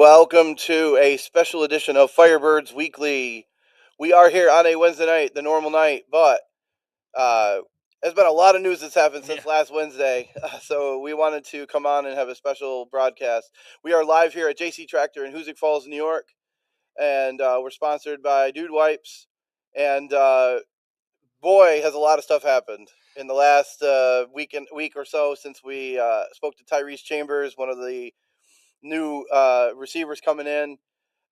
Welcome to a special edition of Firebirds Weekly. We are here on a Wednesday night, the normal night, but uh, there's been a lot of news that's happened since Yeah. last Wednesday, so we wanted to come on and have a special broadcast. We are live here at JC Tractor in Hoosick Falls, New York, and we're sponsored by Dude Wipes. And boy, has a lot of stuff happened in the last week or so since we spoke to Tyrese Chambers, one of the new receivers coming in.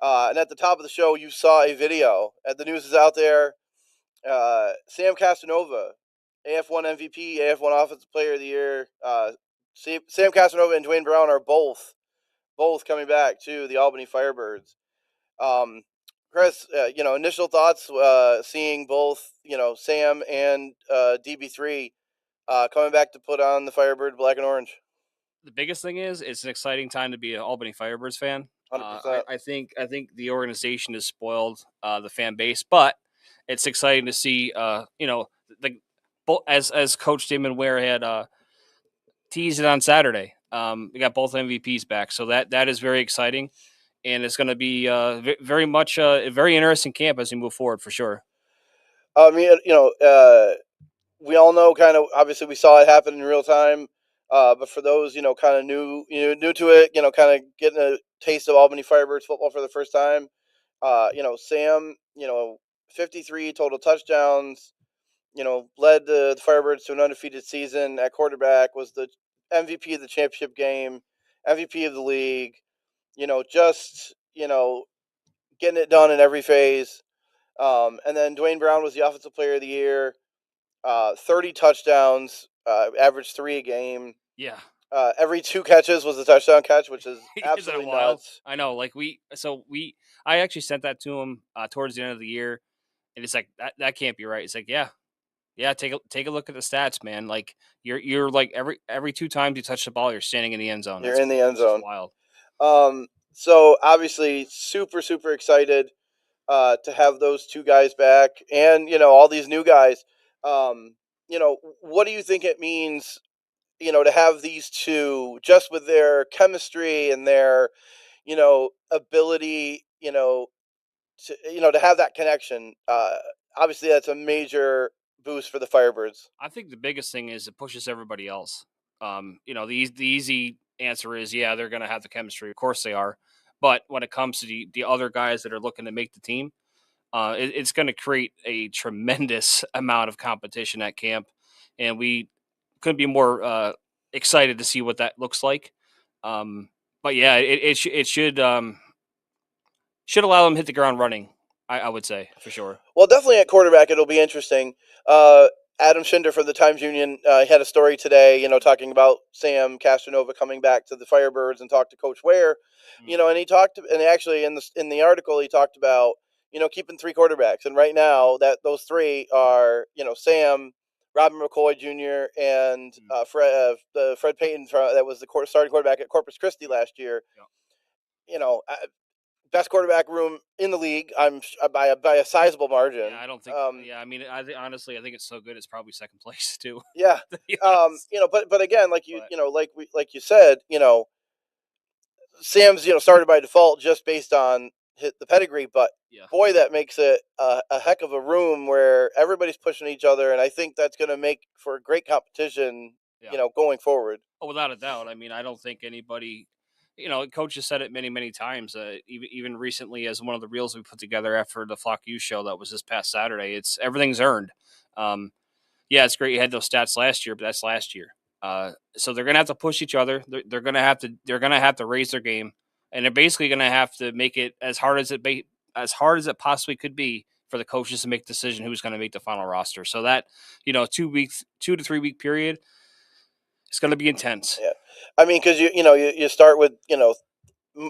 And at the top of the show, you saw a video. The news is out there. Sam Castronova, AF1 MVP, AF1 Offensive Player of the Year. Sam Castronova and Duane Brown are both coming back to the Albany Firebirds. Um, Chris, initial thoughts seeing both, Sam and DB3 coming back to put on the Firebird black and orange. The biggest thing is it's an exciting time to be an Albany Firebirds fan. 100%. I think the organization has spoiled the fan base, but it's exciting to see. The as Coach Damon Ware had teased it on Saturday. We got both MVPs back, so that is very exciting, and it's going to be very much a very interesting camp as we move forward for sure. I mean, we all know kind of obviously we saw it happen in real time. But for those, kind of new to it, kind of getting a taste of Albany Firebirds football for the first time, Sam, 53 total touchdowns, led the Firebirds to an undefeated season at quarterback, was the MVP of the championship game, MVP of the league, just, getting it done in every phase. And then Duane Brown was the offensive player of the year. 30 touchdowns, average 3 a game. Yeah. Every 2 catches was a touchdown catch, which is Isn't absolutely it wild? nuts. I know. I actually sent that to him towards the end of the year, and it's like that can't be right. It's like, yeah. Take a look at the stats, man. Like you're like every 2 times you touch the ball, you're standing in the end zone. You're in the end It's just zone. wild. So obviously, super super excited to have those 2 guys back, and all these new guys. What do you think it means? To have these two just with their chemistry and their, ability, to have that connection. Obviously, that's a major boost for the Firebirds. I think the biggest thing is it pushes everybody else. The easy answer is yeah, they're going to have the chemistry. Of course they are. But when it comes to the other guys that are looking to make the team, it's going to create a tremendous amount of competition at camp, and we couldn't be more excited to see what that looks like. But yeah, it should allow them to hit the ground running. I would say for sure. Well, definitely at quarterback, it'll be interesting. Adam Schinder from the Times Union had a story today, talking about Sam Castronova coming back to the Firebirds and talked to Coach Ware, and he talked, and actually in the article he talked about, keeping 3 quarterbacks, and right now that those 3 are, Sam, Robin McCoy Jr. and Fred Payton that was the starting quarterback at Corpus Christi last year. Yeah. Best quarterback room in the league. I'm by a sizable margin. Yeah, I don't think. I mean, honestly, I think it's so good. It's probably second place too. Yeah. To be honest. But again, like like you said, Sam's started by default just based on the pedigree. But Yeah. boy, that makes it a heck of a room where everybody's pushing each other, and I think that's going to make for great competition. Yeah. Going forward. Oh, without a doubt. I mean, I don't think anybody. Coach has said it many, many times. Even recently, as one of the reels we put together after the Flock U show that was this past Saturday, it's everything's earned. Yeah, it's great you had those stats last year, but that's last year. So they're gonna have to push each other. They're gonna have to raise their game, and they're basically gonna have to make it as hard as it possibly could be for the coaches to make the decision who's going to make the final roster. So that 2 to 3 week period, it's going to be intense. Yeah, I mean, because you start with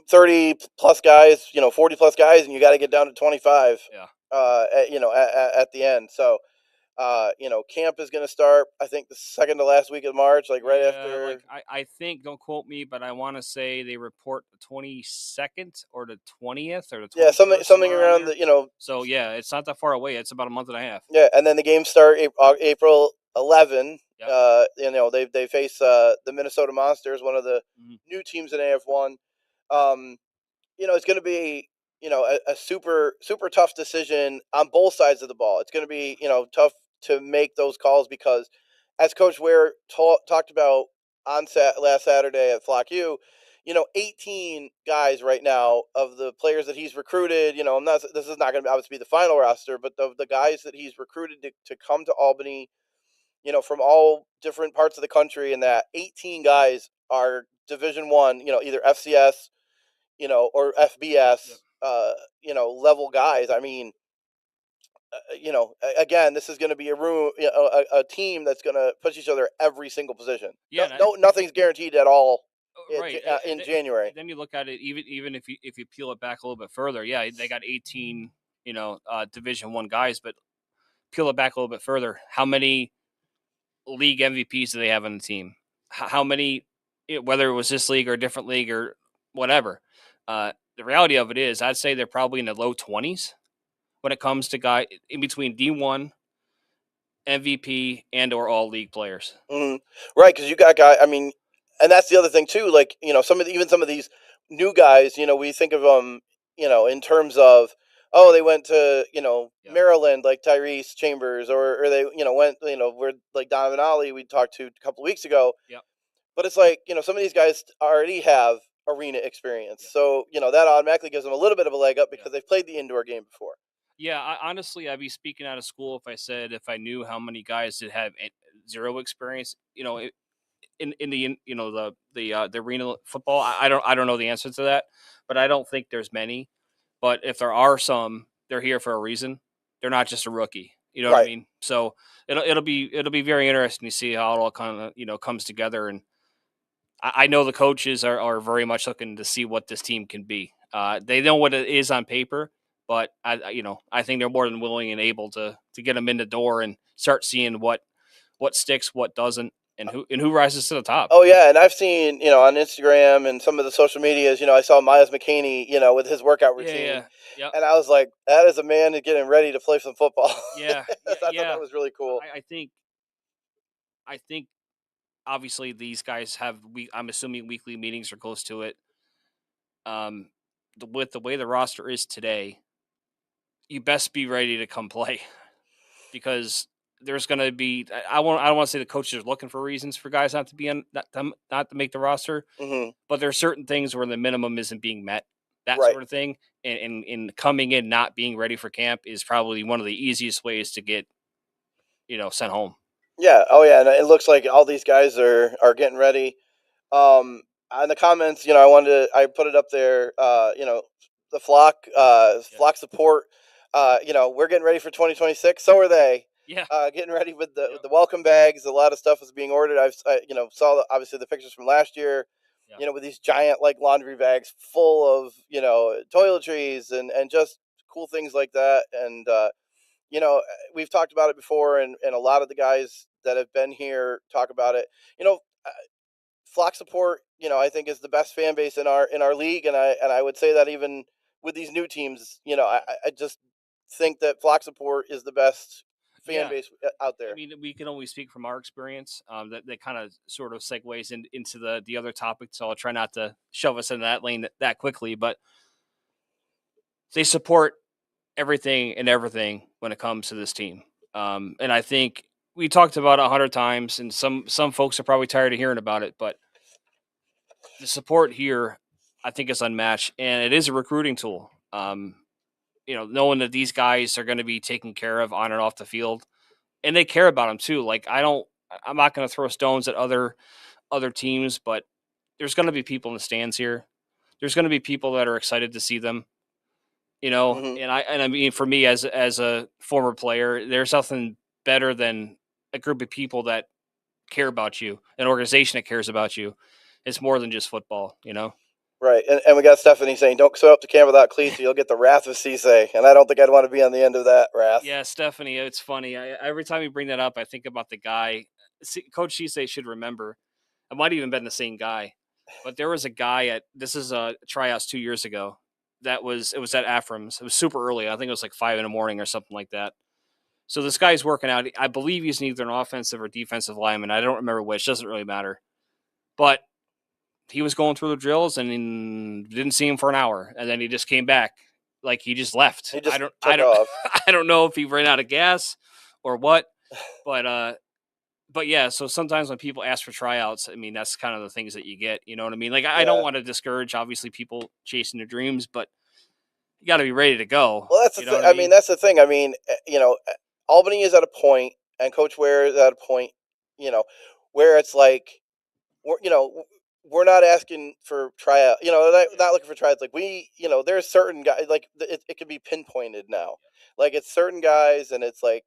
30 plus guys, 40 plus guys, and you got to get down to 25. Yeah. At the end. So, camp is going to start, I think, the second to last week of March, right after. Like I think, don't quote me, but I want to say they report the 22nd or the 20th or the 21st. Yeah, something around the. So yeah, it's not that far away. It's about a month and a half. Yeah, and then the games start April 11. Yep. They face the Minnesota Monsters, one of the new teams in AF1. it's going to be, a super super tough decision on both sides of the ball. It's going to be, tough to make those calls because, as Coach Ware talked about on last Saturday at Flock U, 18 guys right now of the players that he's recruited. I'm not. This is not going to obviously be the final roster, but the guys that he's recruited to come to Albany, from all different parts of the country, and that 18 guys are Division One, either FCS, or Yep. FBS, level guys. I mean, again, this is going to be a room, a team that's going to push each other every single position. Yeah, No, and no, nothing's guaranteed at all right. in January. Then you look at it, even if you peel it back a little bit further, yeah, they got 18, Division One guys, but peel it back a little bit further, how many league MVPs do they have on the team? How many, whether it was this league or a different league or whatever? The reality of it is, I'd say they're probably in the low 20s when it comes to guy in between D1, MVP, and or all league players. Hmm. Right, because you got guys. I mean, and that's the other thing too. Like, even some of these new guys. We think of them, in terms of, oh, they went to, Yep. Maryland, like Tyrese Chambers, or they, went, where, like Donovan Ollie we talked to a couple of weeks ago. Yep. But it's like, some of these guys already have arena experience, Yep. so that automatically gives them a little bit of a leg up Yep. because they've played the indoor game before. Yeah, honestly, I'd be speaking out of school if I knew how many guys that have zero experience. In the the arena football. I don't know the answer to that, but I don't think there's many. But if there are some, they're here for a reason. They're not just a rookie. You know what I Right. mean? So it'll be very interesting to see how it all kind of comes together. And I know the coaches are very much looking to see what this team can be. They know what it is on paper, but I think they're more than willing and able to get them in the door and start seeing what sticks, what doesn't, and who rises to the top. Oh yeah, and I've seen, on Instagram and some of the social medias, I saw Miles McCaney, with his workout Yeah, routine, yeah, yep, and I was like, that is a man getting ready to play some football. yeah, yeah, I thought yeah. that was really cool. I think obviously these guys have I'm assuming weekly meetings or close to it. Um, with the way the roster is today, you best be ready to come play because there's going to be I don't want to say the coaches are looking for reasons for guys not to be on not to make the roster, Hmm. but there are certain things where the minimum isn't being met, that Right. sort of thing. And coming in not being ready for camp is probably one of the easiest ways to get sent home. Yeah. Oh yeah, and it looks like all these guys are getting ready. Um, in the comments, I put it up there. The Yeah, flock support. We're getting ready for 2026. So are they. yeah, Getting ready with the yep, welcome bags. A lot of stuff is being ordered. Saw obviously the pictures from last year. yeah, With these giant like laundry bags full of toiletries and just cool things like that. And you know, we've talked about it before, and a lot of the guys that have been here talk about it. You know, Flock support, I think is the best fan base in our league, and I would say that even with these new teams, I just think that Flock support is the best fan yeah. base out I there. mean, we can only speak from our experience. That kind of sort of segues into the other topic, so I'll try not to shove us in that lane that quickly. But they support everything and everything when it comes to this team, and I think we talked about it 100 times, and some folks are probably tired of hearing about it. But the support here, I think, is unmatched, and it is a recruiting tool. Knowing that these guys are going to be taken care of on and off the field, and they care about them too. Like I'm not going to throw stones at other teams, but there's going to be people in the stands here. There's going to be people that are excited to see them, Hmm. and I mean, for me as a former player, there's nothing better than a group of people that care about you, an organization that cares about you. It's more than just football. Right, and we got Stephanie saying, "Don't sew up the camera without cleats, or you'll get the wrath of Cisse." And I don't think I'd want to be on the end of that wrath. Yeah, Stephanie, it's funny. Every time you bring that up, I think about the guy. Coach Cisse should remember. It might have even been the same guy, but there was a guy at this is a tryouts 2 years ago. It was at Aframs. It was super early. I think it was like 5 in the morning or something like that. So this guy's working out. I believe he's neither an offensive or defensive lineman. I don't remember which. Doesn't really matter. But he was going through the drills and didn't see him for an hour, and then he just came back, like he just left. He I just don't, I took don't, off. I don't know if he ran out of gas or what, but but yeah. So sometimes when people ask for tryouts, I mean that's kind of the things that you get. You know what I mean? Like I don't Yeah. want to discourage obviously people chasing their dreams, but you got to be ready to go. Well, that's the You know thing. what I I mean, mean? that's the thing. I mean, Albany is at a point, and Coach Ware is at a point, you know, where it's like, we're not asking for tryout. Yeah. Not looking for tryouts. Like there's certain guys. Like it can be pinpointed now. Like it's certain guys, and it's like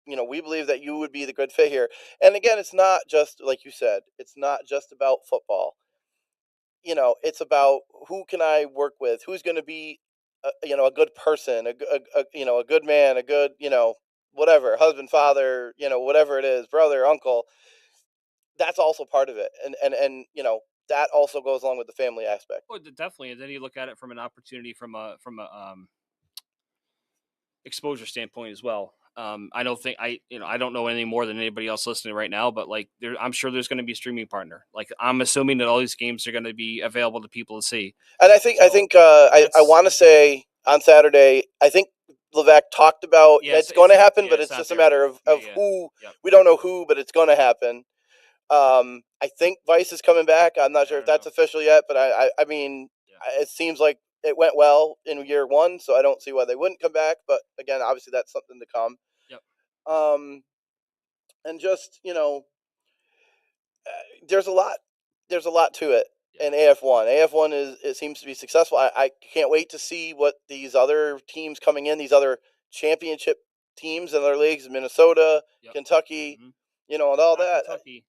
we believe that you would be the good fit here. And again, it's not just like you said. It's not just about football. It's about who can I work with, who's going to be, a good person, a good man, a good, whatever, husband, father, whatever it is, brother, uncle. That's also part of it, and that also goes along with the family aspect. Well, definitely. And then you look at it from an opportunity from a exposure standpoint as well. I don't think I don't know any more than anybody else listening right now, but like I'm sure there's going to be a streaming partner. Like I'm assuming that all these games are going to be available to people to see. And So I want to say on Saturday, I think Levac talked about yes, it's going to happen, but it's it's not just a there yet. matter of, Yeah, yeah, who. yep. We don't know who, but it's going to happen. I think Vice is coming back. I'm not I sure if don't know. that's official yet, but I mean, Yeah, it seems like it went well in year one, so I don't see why they wouldn't come back. But again, obviously that's something to come. yep, Um, and just there's a lot, to it yeah, in AF1. AF1 it seems to be successful. I can't wait to see what these other teams coming in, these other championship teams in other leagues, Minnesota, yep. Kentucky, Mm-hmm. and all Not that. Kentucky.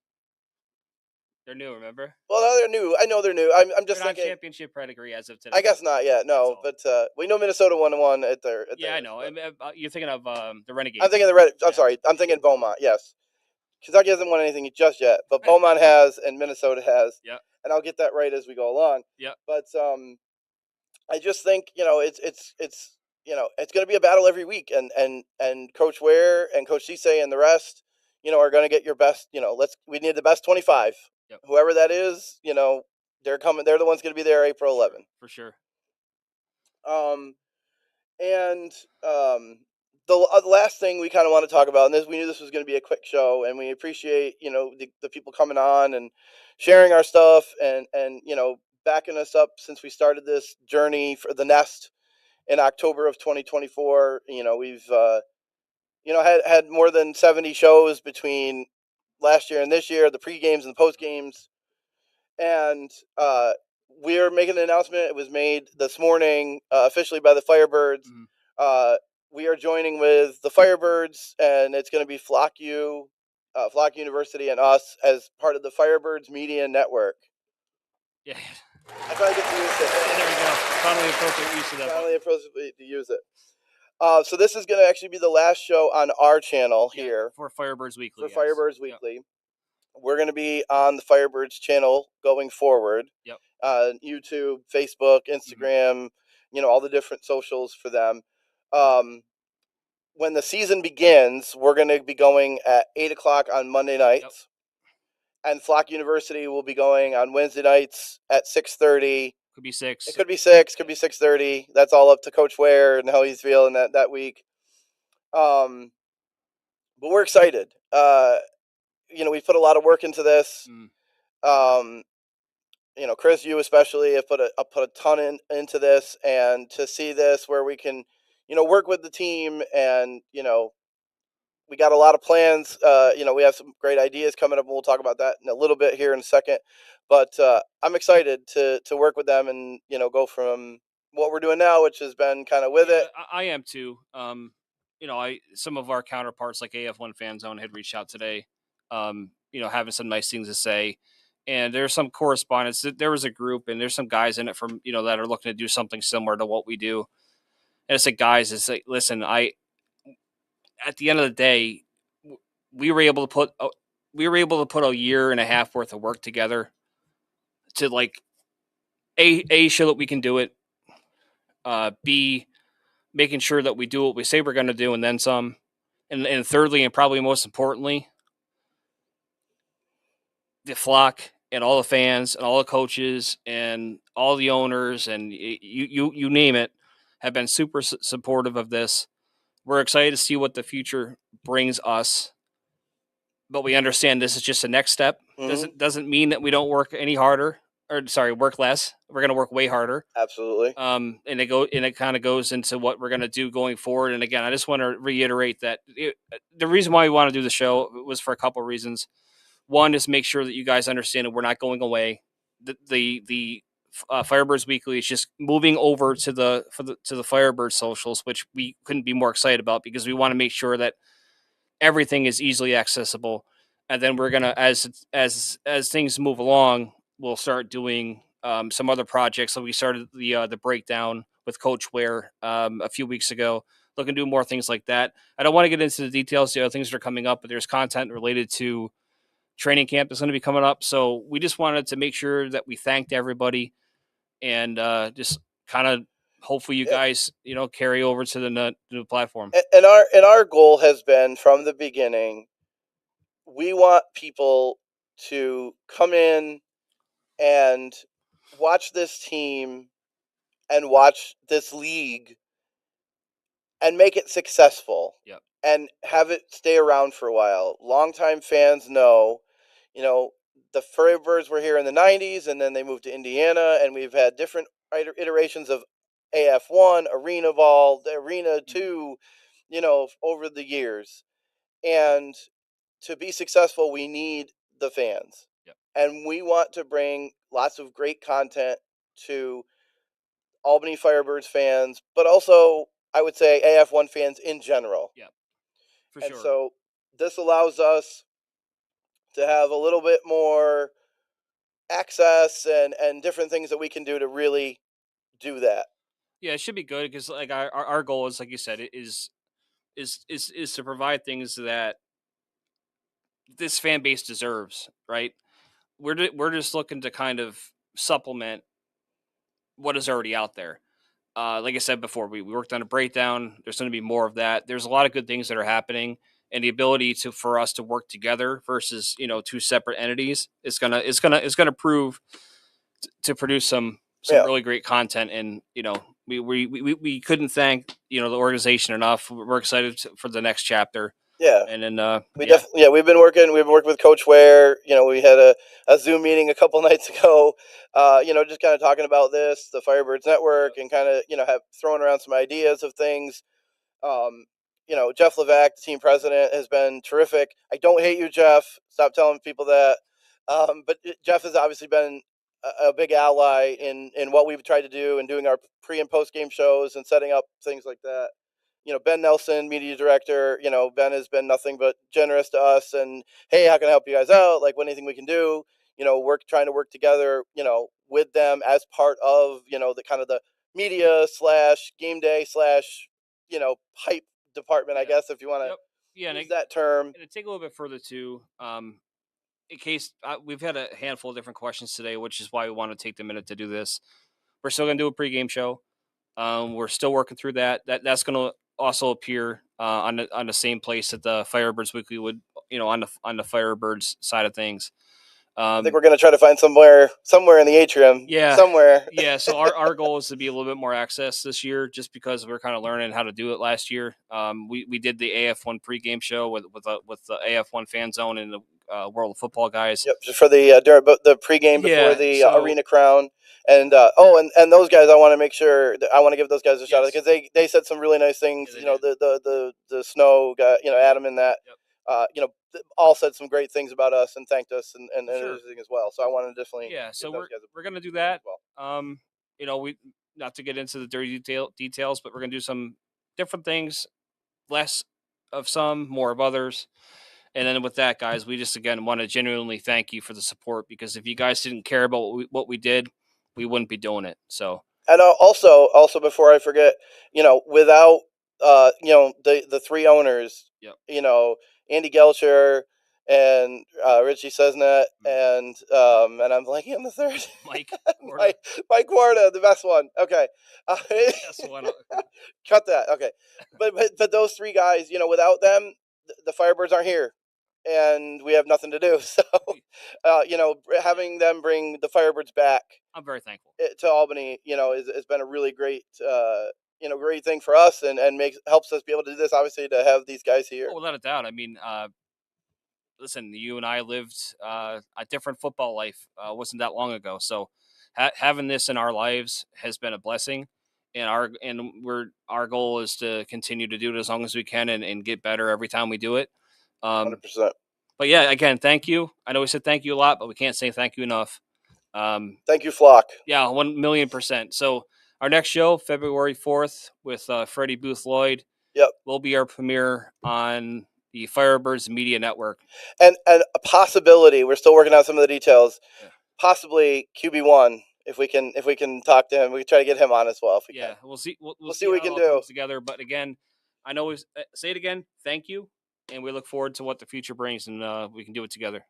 They're new. Remember? Well, no, they're new. I know they're new. I'm They're just not thinking. championship pedigree as of I today. guess not yet. That's No, all. but we know Minnesota won one at Yeah, I theirs. know. But You're thinking of the I'm Renegades. thinking the Red. I'm Yeah, sorry. I'm thinking Beaumont. Yes, Kentucky hasn't won anything just yet, but Beaumont has, and Minnesota has, yeah, and I'll get that right as we go along. yeah. But I just think it's going to be a battle every week, and Coach Ware and Coach Cisse and the rest, are going to get your best. We need the best 25, Yep. whoever that is. They're coming. They're the ones going to be there April Sure, 11th. for sure. Um, and the last thing we kind of want to talk about, and we knew this was going to be a quick show, and we appreciate the people coming on and sharing our stuff, and backing us up since we started this journey for the Nest in October of 2024. We've had more than 70 shows between last year and this year, the pre games and the post games, and we're making an announcement. It was made this morning officially by the Firebirds. Mm-hmm. Uh, we are joining with the Firebirds, and it's going to be Flock University, and us as part of the Firebirds Media Network. Yeah. I finally get to use it. Yeah, there we go. Finally appropriate use of that. Finally appropriate to use it. So this is going to actually be the last show on our channel here for Firebirds Weekly. for Firebirds Yep. Weekly. We're going to be on the Firebirds channel going forward. Yep. YouTube, Facebook, Instagram, all the different socials for them. When the season begins, we're going to be going at 8:00 on Monday nights, and Flock University will be going on Wednesday nights at 6:30. Could be 6. It could be 6. Could be 6:30. That's all up to Coach Ware and how he's feeling that week. But we're excited. We put a lot of work into this. Chris, you especially have put a ton into this, and to see this where we can, work with the team, and we got a lot of plans. We have some great ideas coming up, and we'll talk about that in a little bit here in a second. But I'm excited to work with them, and go from what we're doing now, which has been kind of with it. I am too. Some of our counterparts like AF1 Fan Zone had reached out today, having some nice things to say. And there's some correspondence. There was a group, and there's some guys in it from that are looking to do something similar to what we do. And it's like, guys, it's like, listen, at the end of the day, we were able to put a year and a half worth of work together to like a show that we can do it. B, making sure that we do what we say we're going to do, and then some. And thirdly, and probably most importantly, the flock and all the fans and all the coaches and all the owners and you name it have been super supportive of this. We're excited to see what the future brings us, but we understand this is just a next step. Hmm. Doesn't mean that we don't work any harder, or sorry, work less. We're going to work way harder. Absolutely. And it kind of goes into what we're going to do going forward. And again, I just want to reiterate that the reason why we want to do the show was for a couple of reasons. One is make sure that you guys understand that we're not going away. The Firebirds Weekly is just moving over to the Firebird socials, which we couldn't be more excited about because we want to make sure that everything is easily accessible. And then we're gonna, as things move along, we'll start doing some other projects. So we started the breakdown with Coach Ware a few weeks ago. Looking to do more things like that. I don't want to get into the details, the other things that are coming up, but there's content related to training camp that's going to be coming up. So we just wanted to make sure that we thanked everybody and just kind of hopefully you Yeah. guys carry over to the new platform. And our goal has been from the beginning, we want people to come in and watch this team and watch this league and make it successful Yep. and have it stay around for a while. Longtime fans know, you know, the Firebirds were here in the 90s and then they moved to Indiana, and we've had different iterations of AF1, Arena Ball, the Arena Mhm. 2, over the years. And to be successful, we need the fans. Yep. And we want to bring lots of great content to Albany Firebirds fans, but also, I would say, AF1 fans in general. Yep. For And sure. so this allows us to have a little bit more access and different things that we can do to really do that. Yeah, it should be good because like our goal is like you said, it is to provide things that this fan base deserves, right? We're just looking to kind of supplement what is already out there. Like I said before, we worked on a breakdown. There's going to be more of that. There's a lot of good things that are happening, and the ability to for us to work together versus two separate entities is gonna prove to produce some Yeah. really great content. And we couldn't thank the organization enough. We're excited for the next chapter, Yeah. and then We yeah, definitely, yeah, we've been working with Coach Ware. We had a Zoom meeting a couple nights ago, just kind of talking about this, the Firebirds Network, yep, and kind of, have thrown around some ideas of things. Um, Jeff Levac, the team president, has been terrific. I don't hate you, Jeff. Stop telling people that. But Jeff has obviously been a big ally yep, in what we've tried to do and doing our pre and post game shows and setting up things like that. Ben Nelson, media director, Ben has been nothing but generous to us. And hey, how can I help you guys out? Like, anything we can do, trying to work together, with them as part of, the kind of the media slash game day slash, hype department, I yeah, guess, if you want yep, yeah, to use that term. and to take a little bit further too. In case we've had a handful of different questions today, which is why we want to take the minute to do this. We're still going to do a pregame show. We're still working through that. That's going to also appear on the same place that the Firebirds Weekly would, on the Firebirds side of things. I think Um, we're going to try to find somewhere in the atrium, yeah, somewhere. yeah. So our goal is to be a little bit more access this year, just because we're kind of learning how to do it last year. We did the AF1 pregame show with the AF1 fan zone and the World of Football guys. Yep, just for the the pregame before Yeah. the So arena crown, and and those guys, I want to make sure that I want to give those guys a shout out yes, because they said some really nice things. yeah, they did. The snow guy, Yep. Adam, and that, Yep. all said some great things about us and thanked us and For sure. everything as well. So I want to definitely Yeah, so give those guys we're gonna do a ring as that. well. We not to get into the dirty details, but we're gonna do some different things, less of some, more of others. And then with that, guys, we just again want to genuinely thank you for the support because if you guys didn't care about what we did, we wouldn't be doing it. So And also before I forget, without the three owners, yep, Andy Gelcher and Richie Cesnet mm. and I'm blanking on the third. Mike Corda, Mike Mike Warda, the best one. Okay, that's one. cut that. Okay, but those three guys, without them, the Firebirds aren't here. and we have nothing to do. So, Yeah, having them bring the Firebirds back I'm very thankful. to Albany, has been a really great, great thing for us, and makes helps us be able to do this. Obviously, to have these guys here. Oh, without a doubt. I mean, listen, you and I lived a different football life. Wasn't that long ago, so having this in our lives has been a blessing. And our goal is to continue to do it as long as we can and get better every time we do it. Um, 100%. but yeah, again, thank you. I know we said thank you a lot, but we can't say thank you enough. Thank you, Flock. Yeah, 1,000,000%. So our next show, February 4th, with Freddie Booth Lloyd, Yep. will be our premiere on the Firebirds Media Network. And a possibility. We're still working out some of the details. Yeah. Possibly QB1. If we can talk to him, we can try to get him on as well if we can. Yeah, we'll see. We'll We'll see see what we how it can all do. comes together. But again, I know we say it again. Thank you, and we look forward to what the future brings, and we can do it together.